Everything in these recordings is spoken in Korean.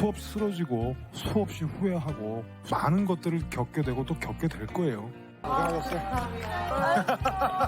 수없이 쓰러지고 수없이 후회하고 많은 것들을 겪게 되고 또 겪게 될 거예요.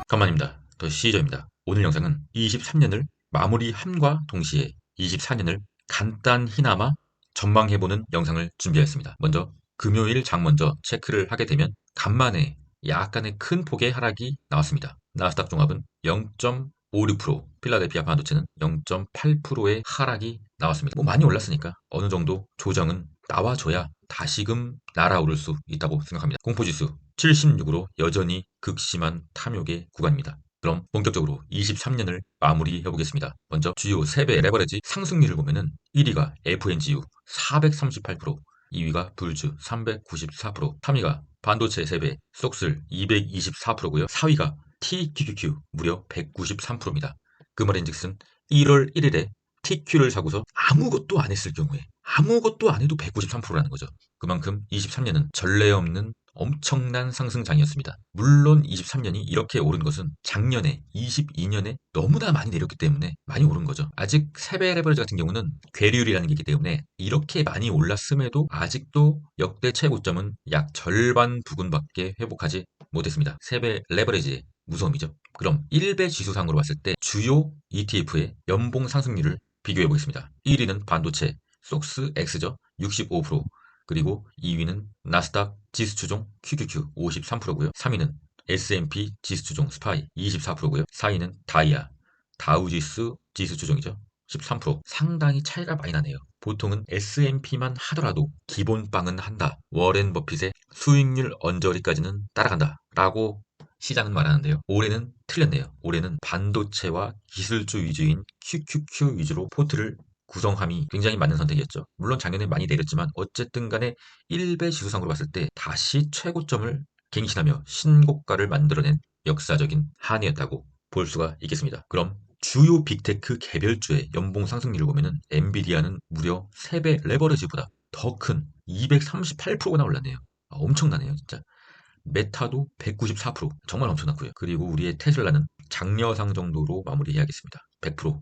간만입니다. 더 시저입니다. 오늘 영상은 23년을 마무리함과 동시에 24년을 간단히나마 전망해보는 영상을 준비했습니다. 먼저 금요일 장 먼저 체크를 하게 되면 간만에 약간의 큰 폭의 하락이 나왔습니다. 나스닥 종합은 0.56%, 필라델피아 반도체는 0.8%의 하락이 나왔습니다. 뭐 많이 올랐으니까 어느 정도 조정은 나와줘야 다시금 날아오를 수 있다고 생각합니다. 공포지수 76으로 여전히 극심한 탐욕의 구간입니다. 그럼 본격적으로 23년을 마무리해 보겠습니다. 먼저 주요 3배 레버리지 상승률을 보면은 1위가 FNGU 438%, 2위가 불주 394%, 3위가 반도체 3배 쏙슬 224%고요. 4위가 TQQQ 무려 193%입니다. 그 말인즉슨 1월 1일에 TQ를 사고서 아무것도 안 했을 경우에 아무것도 안 해도 193%라는 거죠. 그만큼 23년은 전례 없는 엄청난 상승장이었습니다. 물론 23년이 이렇게 오른 것은 작년에 22년에 너무나 많이 내렸기 때문에 많이 오른 거죠. 아직 세배 레버리지 같은 경우는 괴리율이라는 게 있기 때문에 이렇게 많이 올랐음에도 아직도 역대 최고점은 약 절반 부근밖에 회복하지 못했습니다. 세배 레버리지의 무서움이죠. 그럼 1배 지수상으로 봤을 때 주요 ETF의 연봉 상승률을 비교해 보겠습니다. 1위는 반도체 속스 X죠. 65%, 그리고 2위는 나스닥 지수추종 QQQ 53%고요. 3위는 S&P 지수추종 스파이 24%고요. 4위는 다이아 다우지수 지수추종이죠. 13%. 상당히 차이가 많이 나네요. 보통은 S&P만 하더라도 기본빵은 한다. 워렌 버핏의 수익률 언저리까지는 따라간다. 라고 시장은 말하는데요. 올해는 틀렸네요. 올해는 반도체와 기술주 위주인 QQQ 위주로 포트를 구성함이 굉장히 맞는 선택이었죠. 물론 작년에 많이 내렸지만 어쨌든 간에 1배 지수상으로 봤을 때 다시 최고점을 갱신하며 신고가를 만들어낸 역사적인 한 해였다고 볼 수가 있겠습니다. 그럼 주요 빅테크 개별주의 연봉 상승률을 보면은 엔비디아는 무려 3배 레버리지보다 더 큰 238%나 올랐네요. 엄청나네요, 진짜. 메타도 194%, 정말 엄청났고요. 그리고 우리의 테슬라는 장려상 정도로 마무리해야겠습니다. 100%.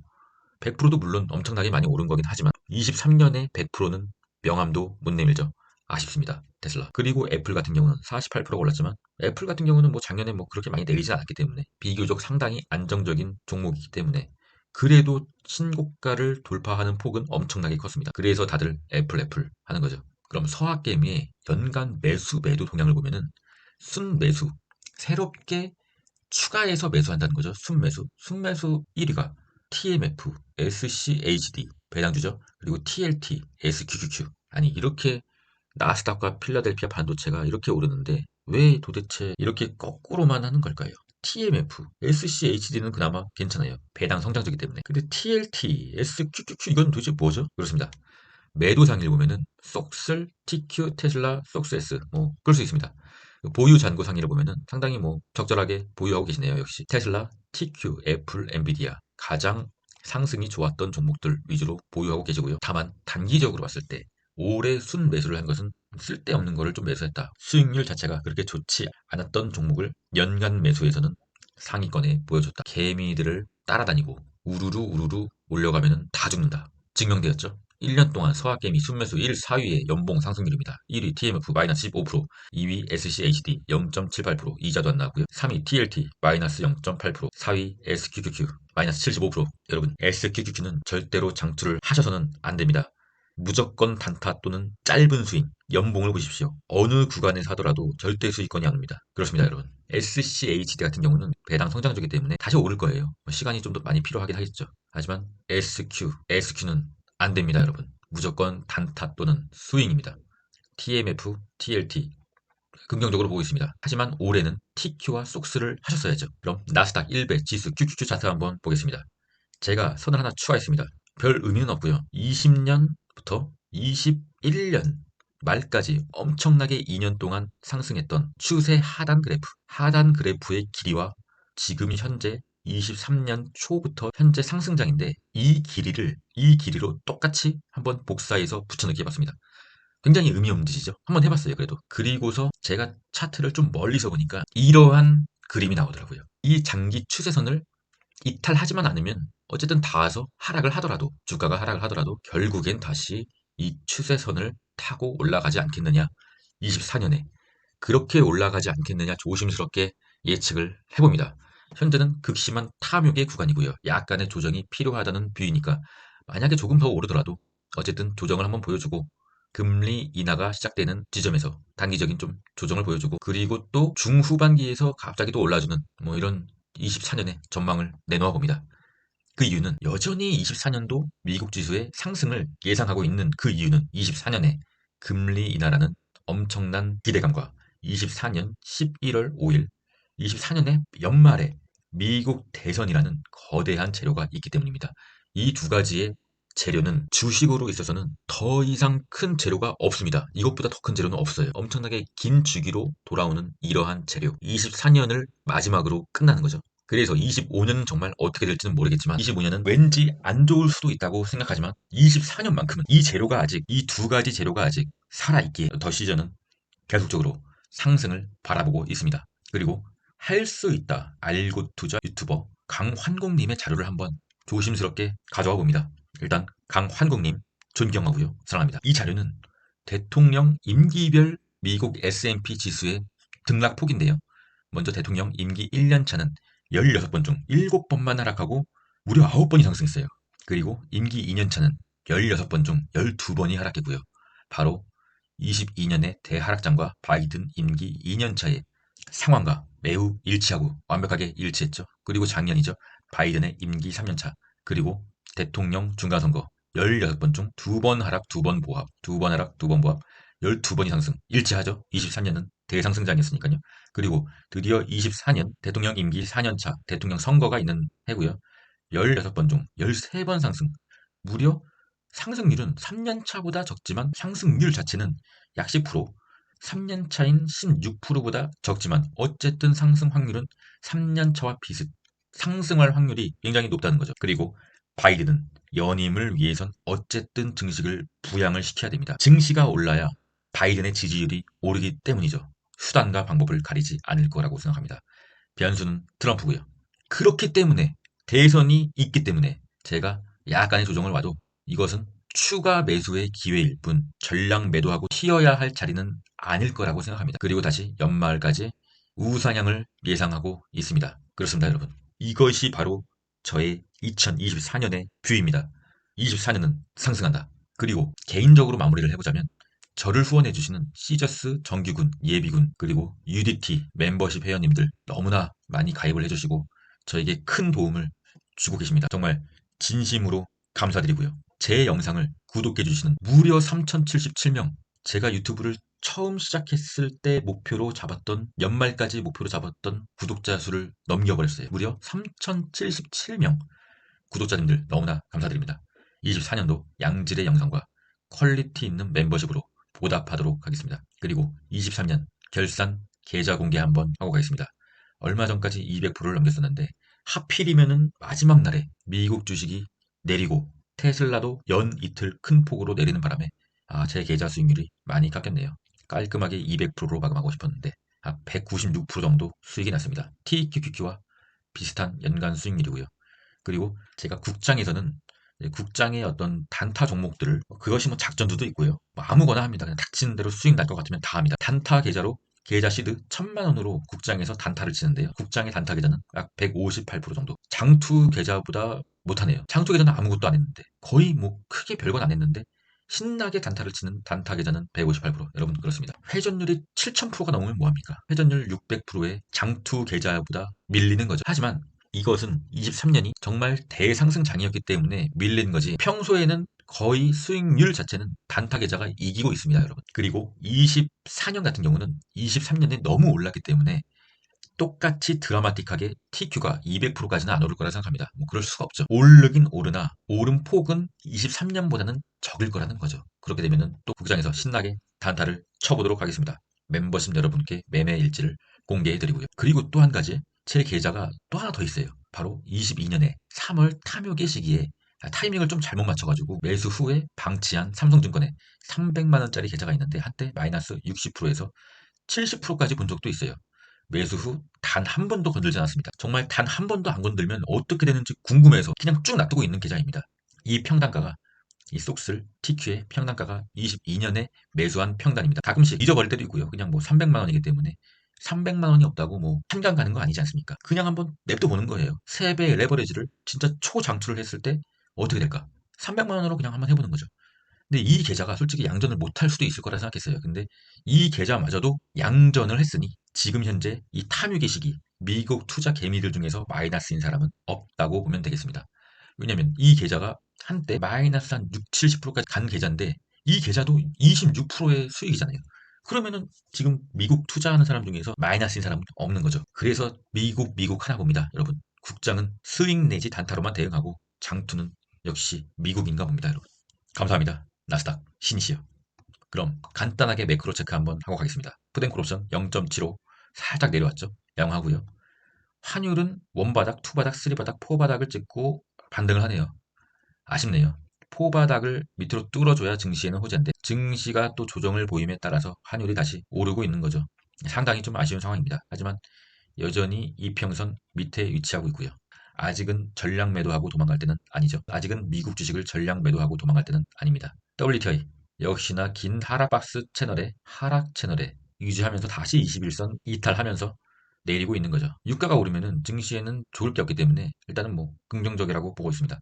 100%도 물론 엄청나게 많이 오른 거긴 하지만 23년에 100%는 명함도 못 내밀죠. 아쉽습니다. 테슬라. 그리고 애플 같은 경우는 48%가 올랐지만 애플 같은 경우는 뭐 작년에 뭐 그렇게 많이 내리지 않았기 때문에 비교적 상당히 안정적인 종목이기 때문에 그래도 신고가를 돌파하는 폭은 엄청나게 컸습니다. 그래서 다들 애플 하는 거죠. 그럼 서학개미의 연간 매수 매도 동향을 보면은 순매수, 새롭게 추가해서 매수한다는 거죠. 순매수. 순매수 1위가 TMF, SCHD, 배당주죠. 그리고 TLT, SQQQ. 아니, 이렇게 나스닥과 필라델피아 반도체가 이렇게 오르는데 왜 도대체 이렇게 거꾸로만 하는 걸까요? TMF, SCHD는 그나마 괜찮아요. 배당 성장주기 때문에. 근데 TLT, SQQQ 이건 도대체 뭐죠? 그렇습니다. 매도상일 보면은 쏙슬, TQ, 테슬라, 쏙스S 뭐 그럴 수 있습니다. 보유 잔고 상위를 보면은 상당히 뭐 적절하게 보유하고 계시네요. 역시 테슬라, TQ, 애플, 엔비디아 가장 상승이 좋았던 종목들 위주로 보유하고 계시고요. 다만 단기적으로 봤을 때 올해 순 매수를 한 것은 쓸데없는 거를 좀 매수했다. 수익률 자체가 그렇게 좋지 않았던 종목을 연간 매수에서는 상위권에 보여줬다. 개미들을 따라다니고 우르르 올려가면은 다 죽는다. 증명되었죠. 1년 동안 서학개미 순매수 1, 4위의 연봉 상승률입니다. 1위 TMF 마이너스 15%, 2위 SCHD 0.78%, 이자도 안 나왔고요. 3위 TLT 마이너스 0.8%, 4위 SQQQ 마이너스 75%. 여러분, SQQQ는 절대로 장투를 하셔서는 안 됩니다. 무조건 단타 또는 짧은 스윙, 연봉을 보십시오. 어느 구간에서 하더라도 절대 수익권이 안 옵니다. 그렇습니다, 여러분. SCHD 같은 경우는 배당 성장주기 때문에 다시 오를 거예요. 시간이 좀 더 많이 필요하긴 하겠죠. 하지만 SQ는 안 됩니다, 여러분. 무조건 단타 또는 스윙입니다. TMF, TLT 긍정적으로 보고 있습니다. 하지만 올해는 TQ와 쏙스를 하셨어야죠. 그럼 나스닥 1배 지수 QQQ 차트 한번 보겠습니다. 제가 선을 하나 추가했습니다. 별 의미는 없고요. 20년부터 21년 말까지 엄청나게 2년 동안 상승했던 추세 하단 그래프의 길이와 지금 현재 23년 초부터 현재 상승장인데 이 길이로 똑같이 한번 복사해서 붙여넣기 해봤습니다. 굉장히 의미 없는 짓이죠. 한번 해봤어요, 그래도. 그리고서 제가 차트를 좀 멀리서 보니까 이러한 그림이 나오더라고요. 이 장기 추세선을 이탈하지만 않으면 어쨌든 닿아서 하락을 하더라도 주가가 하락을 하더라도 결국엔 다시 이 추세선을 타고 올라가지 않겠느냐. 24년에 그렇게 올라가지 않겠느냐 조심스럽게 예측을 해봅니다. 현재는 극심한 탐욕의 구간이고요. 약간의 조정이 필요하다는 뷰이니까 만약에 조금 더 오르더라도 어쨌든 조정을 한번 보여주고 금리 인하가 시작되는 지점에서 단기적인 좀 조정을 보여주고 그리고 또 중후반기에서 갑자기 또 올라주는 뭐 이런 24년의 전망을 내놓아 봅니다. 그 이유는 여전히 24년도 미국 지수의 상승을 예상하고 있는 그 이유는 24년에 금리 인하라는 엄청난 기대감과 24년 11월 5일, 24년의 연말에 미국 대선이라는 거대한 재료가 있기 때문입니다. 이 두 가지의 재료는 주식으로 있어서는 더 이상 큰 재료가 없습니다. 이것보다 더 큰 재료는 없어요. 엄청나게 긴 주기로 돌아오는 이러한 재료. 24년을 마지막으로 끝나는 거죠. 그래서 25년은 정말 어떻게 될지는 모르겠지만 25년은 왠지 안 좋을 수도 있다고 생각하지만 24년만큼은 이 재료가 아직 이 두 가지 재료가 아직 살아있기에 더 시즌은 계속적으로 상승을 바라보고 있습니다. 그리고 할 수 있다 알고 투자 유튜버 강환공님의 자료를 한번 조심스럽게 가져와 봅니다. 일단 강환공님 존경하고요. 사랑합니다. 이 자료는 대통령 임기별 미국 S&P 지수의 등락폭인데요. 먼저 대통령 임기 1년 차는 16번 중 7번만 하락하고 무려 9번이 상승했어요. 그리고 임기 2년 차는 16번 중 12번이 하락했고요. 바로 22년의 대하락장과 바이든 임기 2년 차의 상황과 매우 일치하고 완벽하게 일치했죠. 그리고 작년이죠. 바이든의 임기 3년 차. 그리고 대통령 중간선거 16번 중 2번 하락, 2번 보합, 2번 하락, 2번 보합, 12번이 상승. 일치하죠. 23년은 대상승장이었으니까요. 그리고 드디어 24년 대통령 임기 4년 차 대통령 선거가 있는 해고요. 16번 중 13번 상승. 무려 상승률은 3년 차보다 적지만 상승률 자체는 약 10%, 3년 차인 16%보다 적지만 어쨌든 상승 확률은 3년 차와 비슷. 상승할 확률이 굉장히 높다는 거죠. 그리고 바이든은 연임을 위해선 어쨌든 증식을 부양을 시켜야 됩니다. 증시가 올라야 바이든의 지지율이 오르기 때문이죠. 수단과 방법을 가리지 않을 거라고 생각합니다. 변수는 트럼프고요. 그렇기 때문에 대선이 있기 때문에 제가 약간의 조정을 와도 이것은 추가 매수의 기회일 뿐 전량 매도하고 튀어야 할 자리는 아닐 거라고 생각합니다. 그리고 다시 연말까지 우상향을 예상하고 있습니다. 그렇습니다, 여러분. 이것이 바로 저의 2024년의 뷰입니다. 24년은 상승한다. 그리고 개인적으로 마무리를 해보자면 저를 후원해주시는 시저스 정규군, 예비군, 그리고 UDT 멤버십 회원님들 너무나 많이 가입을 해주시고 저에게 큰 도움을 주고 계십니다. 정말 진심으로 감사드리고요. 제 영상을 구독해주시는 무려 3077명, 제가 유튜브를 처음 시작했을 때 목표로 잡았던, 연말까지 목표로 잡았던 구독자 수를 넘겨버렸어요. 무려 3077명 구독자님들 너무나 감사드립니다. 24년도 양질의 영상과 퀄리티 있는 멤버십으로 보답하도록 하겠습니다. 그리고 23년 결산 계좌 공개 한번 하고 가겠습니다. 얼마 전까지 200%를 넘겼었는데 하필이면은 마지막 날에 미국 주식이 내리고 테슬라도 연 이틀 큰 폭으로 내리는 바람에 제 계좌 수익률이 많이 깎였네요. 깔끔하게 200%로 마감하고 싶었는데 196% 정도 수익이 났습니다. TQQQ와 비슷한 연간 수익률이고요. 그리고 제가 국장에서는 국장의 어떤 단타 종목들을 그것이 뭐 작전주도 있고요. 뭐 아무거나 합니다. 그냥 닥치는 대로 수익 날 것 같으면 다 합니다. 단타 계좌로 계좌 시드 1000만 원으로 국장에서 단타를 치는데요. 국장의 단타 계좌는 약 158% 정도. 장투 계좌보다 못하네요. 장투 계좌는 아무것도 안 했는데 거의 뭐 크게 별건 안 했는데 신나게 단타를 치는 단타 계좌는 158%. 여러분 그렇습니다. 회전율이 7000%가 넘으면 뭐합니까? 회전율 600%의 장투 계좌보다 밀리는 거죠. 하지만 이것은 23년이 정말 대상승장이었기 때문에 밀린 거지 평소에는 거의 수익률 자체는 단타 계좌가 이기고 있습니다, 여러분. 그리고 24년 같은 경우는 23년에 너무 올랐기 때문에 똑같이 드라마틱하게 TQ가 200%까지는 안 오를 거라 생각합니다. 뭐 그럴 수가 없죠. 오르긴 오르나 오른 폭은 23년보다는 적을 거라는 거죠. 그렇게 되면은 또 국장에서 신나게 단타를 쳐보도록 하겠습니다. 멤버십 여러분께 매매 일지를 공개해드리고요. 그리고 또 한 가지 제 계좌가 또 하나 더 있어요. 바로 22년에 3월 탐욕의 시기에 타이밍을 좀 잘못 맞춰가지고 매수 후에 방치한 삼성증권에 300만 원짜리 계좌가 있는데 한때 마이너스 60%에서 70%까지 본 적도 있어요. 매수 후 단 한 번도 건들지 않았습니다. 정말 단 한 번도 안 건들면 어떻게 되는지 궁금해서 그냥 쭉 놔두고 있는 계좌입니다. 이 평단가가 이 속슬 TQ의 평단가가 22년에 매수한 평단입니다. 가끔씩 잊어버릴 때도 있고요. 그냥 뭐 300만 원이기 때문에 300만 원이 없다고 뭐 한강 가는 거 아니지 않습니까? 그냥 한번 냅둬 보는 거예요. 3배의 레버리지를 진짜 초장투를 했을 때 어떻게 될까? 300만 원으로 그냥 한번 해보는 거죠. 근데 이 계좌가 솔직히 양전을 못할 수도 있을 거라 생각했어요. 근데 이 계좌마저도 양전을 했으니 지금 현재 이 탐욕의 시기 미국 투자 개미들 중에서 마이너스인 사람은 없다고 보면 되겠습니다. 왜냐면 이 계좌가 한때 마이너스 한 6, 70%까지 간 계좌인데 이 계좌도 26%의 수익이잖아요. 그러면은 지금 미국 투자하는 사람 중에서 마이너스인 사람은 없는 거죠. 그래서 미국 하나 봅니다. 여러분. 국장은 스윙 내지 단타로만 대응하고 장투는 역시 미국인가 봅니다. 여러분. 감사합니다. 나스닥 신이시여. 그럼 간단하게 매크로 체크 한번 하고 가겠습니다. 푸딩콜 옵션 0.75 살짝 내려왔죠. 양호하고요. 환율은 원바닥, 투바닥, 쓰리바닥, 포바닥을 찍고 반등을 하네요. 아쉽네요. 포바닥을 밑으로 뚫어줘야 증시에는 호재인데 증시가 또 조정을 보임에 따라서 환율이 다시 오르고 있는 거죠. 상당히 좀 아쉬운 상황입니다. 하지만 여전히 이평선 밑에 위치하고 있고요. 아직은 전량 매도하고 도망갈 때는 아니죠. 아직은 미국 주식을 전량 매도하고 도망갈 때는 아닙니다. WTI 역시나 긴 하락 채널에 유지하면서 다시 21선 이탈하면서 내리고 있는 거죠. 유가가 오르면은 증시에는 좋을 게 없기 때문에 일단은 뭐 긍정적이라고 보고 있습니다.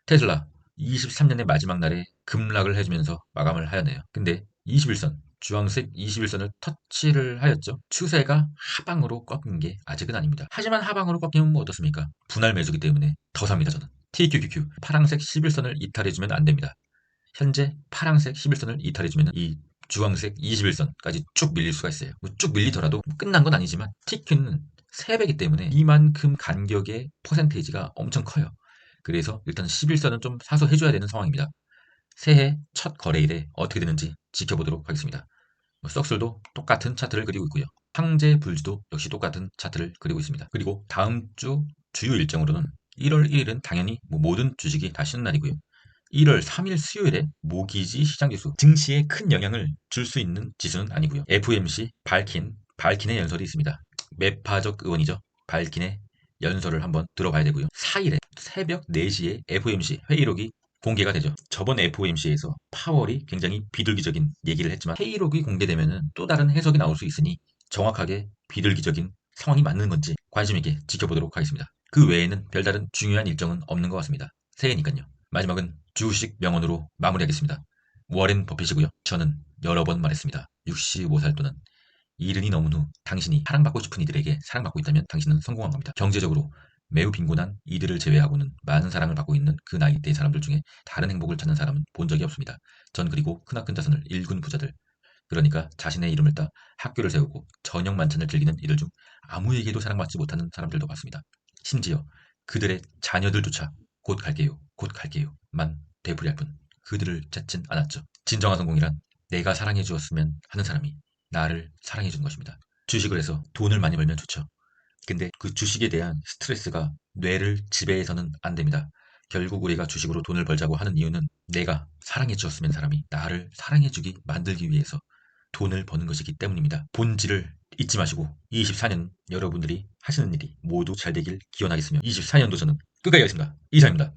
테슬라 23년의 마지막 날에 급락을 해주면서 마감을 하였네요. 근데 21선 주황색 21선을 터치를 하였죠. 추세가 하방으로 꺾인 게 아직은 아닙니다. 하지만 하방으로 꺾이면 뭐 어떻습니까? 분할 매수기 때문에 더 삽니다. 저는 TQQQ 파랑색 11선을 이탈해주면 안 됩니다. 현재 파랑색 11선을 이탈해주면 이 주황색 21선까지 쭉 밀릴 수가 있어요. 쭉 밀리더라도 끝난 건 아니지만 TQ는 3배이기 때문에 이만큼 간격의 퍼센테이지가 엄청 커요. 그래서 일단 11선은 좀 사서 해줘야 되는 상황입니다. 새해 첫 거래일에 어떻게 되는지 지켜보도록 하겠습니다. 썩슬도 똑같은 차트를 그리고 있고요. 황제 불주도 역시 똑같은 차트를 그리고 있습니다. 그리고 다음 주 주요 일정으로는 1월 1일은 당연히 모든 주식이 다 쉬는 날이고요. 1월 3일 수요일에 모기지 시장지수 증시에 큰 영향을 줄 수 있는 지수는 아니고요. FOMC 발킨의 연설이 있습니다. 매파적 의원이죠. 발킨의 연설을 한번 들어봐야 되고요. 4일에 새벽 4시에 FOMC 회의록이 공개가 되죠. 저번 FOMC에서 파월이 굉장히 비둘기적인 얘기를 했지만 회의록이 공개되면 또 다른 해석이 나올 수 있으니 정확하게 비둘기적인 상황이 맞는 건지 관심 있게 지켜보도록 하겠습니다. 그 외에는 별다른 중요한 일정은 없는 것 같습니다. 새해니까요. 마지막은 주식 명언으로 마무리하겠습니다. 워렌 버핏이고요. 저는 여러 번 말했습니다. 65살 또는 이른이 넘은 후 당신이 사랑받고 싶은 이들에게 사랑받고 있다면 당신은 성공한 겁니다. 경제적으로 매우 빈곤한 이들을 제외하고는 많은 사랑을 받고 있는 그 나이대의 사람들 중에 다른 행복을 찾는 사람은 본 적이 없습니다. 전 그리고 크나큰 자손을 일군 부자들, 그러니까 자신의 이름을 따 학교를 세우고 저녁 만찬을 즐기는 이들 중 아무에게도 사랑받지 못하는 사람들도 봤습니다. 심지어 그들의 자녀들조차 곧 갈게요, 곧 갈게요 만 되풀이할 뿐 그들을 찾진 않았죠. 진정한 성공이란 내가 사랑해 주었으면 하는 사람이 나를 사랑해 준 것입니다. 주식을 해서 돈을 많이 벌면 좋죠. 근데 그 주식에 대한 스트레스가 뇌를 지배해서는 안 됩니다. 결국 우리가 주식으로 돈을 벌자고 하는 이유는 내가 사랑해 주었으면 사람이 나를 사랑해 주기 만들기 위해서 돈을 버는 것이기 때문입니다. 본질을 잊지 마시고 24년 여러분들이 하시는 일이 모두 잘 되길 기원하겠으며 24년도 저는 끝까지 하겠습니다. 이상입니다.